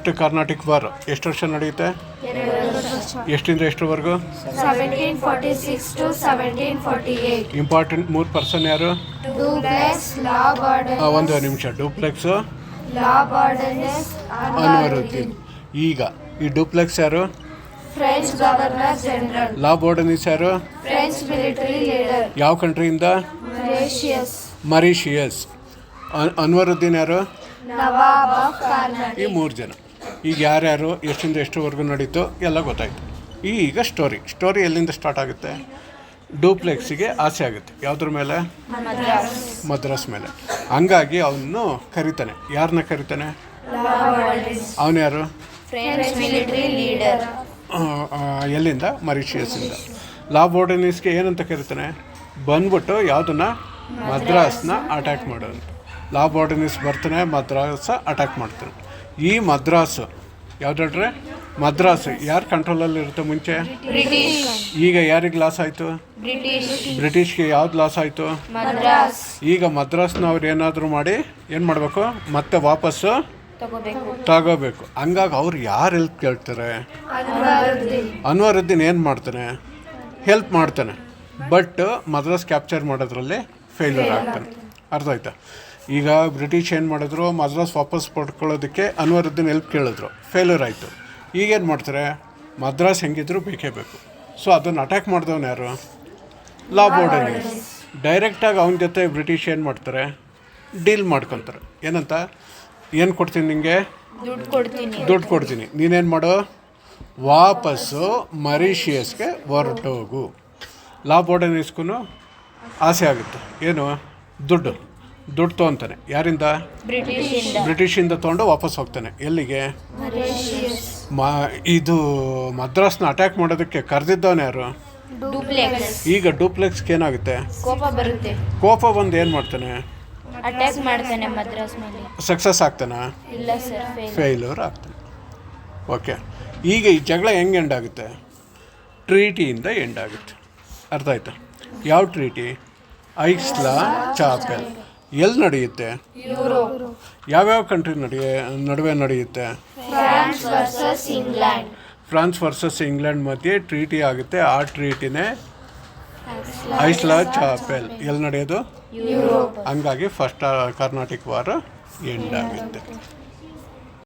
First Carnatic war ಎಷ್ಟು ವರ್ಷ ನಡೆಯುತ್ತೆ? ಎಷ್ಟಿಂದ ಎಷ್ಟರವರೆಗೂ? 1746 to 1748. ಇಂಪಾರ್ಟೆಂಟ್ 3 ಪರ್ಸನ್ ಯಾರು? ಡುಪ್ಲೆಕ್ಸ್, ಲಾ ಬಾರ್ಡರ್, ಒಂದು ನಿಮಿಷ. ಡುಪ್ಲೆಕ್ಸು, ಲಾ ಬಾರ್ಡರ್ನೆಸ್, ಅನ್ವರುದ್ದೀನ್. ಈಗ ಈ ಡುಪ್ಲೆಕ್ಸ್ ಯಾರು? French governor general. La Bourdonnais ಯಾರು? French military leader. ಯಾವ ಕಂಟ್ರಿಯಿಂದ? ಮರಿಷಿಯಸ್. ಅನ್ವರುದ್ದೀನ್ ಯಾರು? ನವಾಬ್ ಆಫ್ ಕರ್ನಾಟಕ. ಈ 3 ಜನ. ಈಗ ಯಾರ್ಯಾರು ಎಷ್ಟಿಂದ ಎಷ್ಟರವರೆಗೂ ನಡೀತು ಎಲ್ಲ ಗೊತ್ತಾಯಿತು. ಈಗ ಸ್ಟೋರಿ ಎಲ್ಲಿಂದ ಸ್ಟಾರ್ಟ್ ಆಗುತ್ತೆ? ಡೂಪ್ಲೆಕ್ಸಿಗೆ ಆಸೆ ಆಗುತ್ತೆ. ಯಾವುದ್ರ ಮೇಲೆ? ಮದ್ರಾಸ್ ಮೇಲೆ. ಹಂಗಾಗಿ ಅವನು ಕರಿತಾನೆ. ಯಾರನ್ನ ಕರಿತಾನೆ? ಅವನು ಯಾರು? French military leader. ಎಲ್ಲಿಂದ? ಮರಿಷಿಯಸ್ಸಿಂದ. ಲಾ ಬಾರ್ಡರ್ನೆಸ್ಗೆ ಏನಂತ ಕರಿತಾನೆ? ಬಂದ್ಬಿಟ್ಟು ಯಾವುದನ್ನ? ಮದ್ರಾಸ್ನ ಅಟ್ಯಾಕ್ ಮಾಡೋದು. ಲಾ ಬಾರ್ಡರ್ನೆಸ್ ಬರ್ತಾನೆ, ಮದ್ರಾಸ್ ಅಟ್ಯಾಕ್ ಮಾಡ್ತಾನೆ. ಈ ಮದ್ರಾಸು ಯಾವುದಾದ್ರೆ ಮದ್ರಾಸು ಯಾರು ಕಂಟ್ರೋಲಲ್ಲಿ ಇರುತ್ತೆ ಮುಂಚೆ? ಈಗ ಯಾರಿಗೆ ಲಾಸ್ ಆಯಿತು? ಬ್ರಿಟಿಷ್ಗೆ ಯಾವ್ದು ಲಾಸ್ ಆಯಿತು? ಈಗ ಮದ್ರಾಸ್ನ ಅವ್ರು ಏನಾದರೂ ಮಾಡಿ ಏನು ಮಾಡಬೇಕು? ಮತ್ತೆ ವಾಪಸ್ಸು ತಗೋಬೇಕು. ಹಂಗಾಗಿ ಅವ್ರು ಯಾರು ಹೆಲ್ಪ್ ಕೇಳ್ತಾರೆ? ಅನ್ವರುದ್ದೀನ್ ಏನು ಮಾಡ್ತಾನೆ? ಹೆಲ್ಪ್ ಮಾಡ್ತಾನೆ. ಬಟ್ ಮದ್ರಾಸ್ ಕ್ಯಾಪ್ಚರ್ ಮಾಡೋದ್ರಲ್ಲಿ ಫೇಲ್ಯೂರ್ ಆಗ್ತಾನೆ. ಅರ್ಥ ಆಯ್ತಾ? ಈಗ ಬ್ರಿಟಿಷ್ ಏನು ಮಾಡಿದ್ರು? ಮದ್ರಾಸ್ ವಾಪಸ್ ಪಡ್ಕೊಳ್ಳೋದಕ್ಕೆ ಅನ್ವರುದ್ದೀನ್ ಹೆಲ್ಪ್ ಕೇಳಿದ್ರು, ಫೇಲ್ಯೂರ್ ಆಯಿತು. ಈಗೇನು ಮಾಡ್ತಾರೆ? ಮದ್ರಾಸ್ ಹೆಂಗಿದ್ರು ಬೇಕೇ ಬೇಕು. ಸೊ ಅದನ್ನು ಅಟ್ಯಾಕ್ ಮಾಡಿದವನು ಯಾರು? ಲಾ ಬಾರ್ಡರ್ನೆಸ್. ಡೈರೆಕ್ಟಾಗಿ ಅವನ ಜೊತೆ ಬ್ರಿಟಿಷ್ ಏನು ಮಾಡ್ತಾರೆ? ಡೀಲ್ ಮಾಡ್ಕೊತಾರೆ. ಏನಂತ? ಏನು ಕೊಡ್ತೀನಿ ನಿಮಗೆ? ದುಡ್ಡು ಕೊಡ್ತೀನಿ. ನೀನೇನು ಮಾಡು? ವಾಪಸ್ಸು ಮರಿಷಿಯಸ್ಗೆ ಹೊರಟೋಗು. ಲಾ ಬಾರ್ಡರ್ನೆಸ್ಗೂ ಆಸೆ ಆಗುತ್ತೆ. ಏನು? ದುಡ್ಡು ತೊಗೊತಾನೆ. ಯಾರಿಂದ? ಬ್ರಿಟಿಷಿಂದ ತೊಗೊಂಡು ವಾಪಸ್ ಹೋಗ್ತಾನೆ. ಎಲ್ಲಿಗೆ? ಇದು ಮದ್ರಾಸ್ನ ಅಟ್ಯಾಕ್ ಮಾಡೋದಕ್ಕೆ ಕರೆದಿದ್ದವನು ಯಾರು? ಈಗ ಡೂಪ್ಲೆಕ್ಸ್ಗೆ ಏನಾಗುತ್ತೆ? ಕೋಪ ಬಂದು ಏನು ಮಾಡ್ತಾನೆ? ಅಟ್ಯಾಕ್ ಮಾಡ್ತಾನೆ ಮದ್ರಾಸ್ ಮೇಲೆ. ಸಕ್ಸಸ್ ಆಗ್ತಾನೆ? ಇಲ್ಲ ಸರ್, ಫೇಲ್ಯೂರ್ ಆಗ್ತಾನೆ. ಓಕೆ. ಈಗ ಈ ಜಗಳ ಹೆಂಗೆ ಎಂಡ್ ಆಗುತ್ತೆ? ಟ್ರೀಟಿಯಿಂದ ಎಂಡ್ ಆಗುತ್ತೆ. ಅರ್ಥ ಆಯ್ತಾ? ಯಾವ ಟ್ರೀಟಿ? ಐಸ್ಲಾ ಚಾಪೆಲ್. ಎಲ್ಲಿ ನಡೆಯುತ್ತೆ? ಯಾವ್ಯಾವ ಕಂಟ್ರಿ ನಡುವೆ ನಡೆಯುತ್ತೆ? ಫ್ರಾನ್ಸ್ ವರ್ಸಸ್ ಇಂಗ್ಲೆಂಡ್ ಮಧ್ಯೆ ಟ್ರೀಟಿ ಆಗುತ್ತೆ. ಆ ಟ್ರೀಟಿನೇ ಐಸ್ಲಾ ಚಾಪೆಲ್. ಎಲ್ಲಿ ನಡೆಯೋದು? ಹಂಗಾಗಿ ಫಸ್ಟ್ ಕರ್ನಾಟಿಕ್ ವಾರ್ ಎಂಡ್ ಆಗುತ್ತೆ.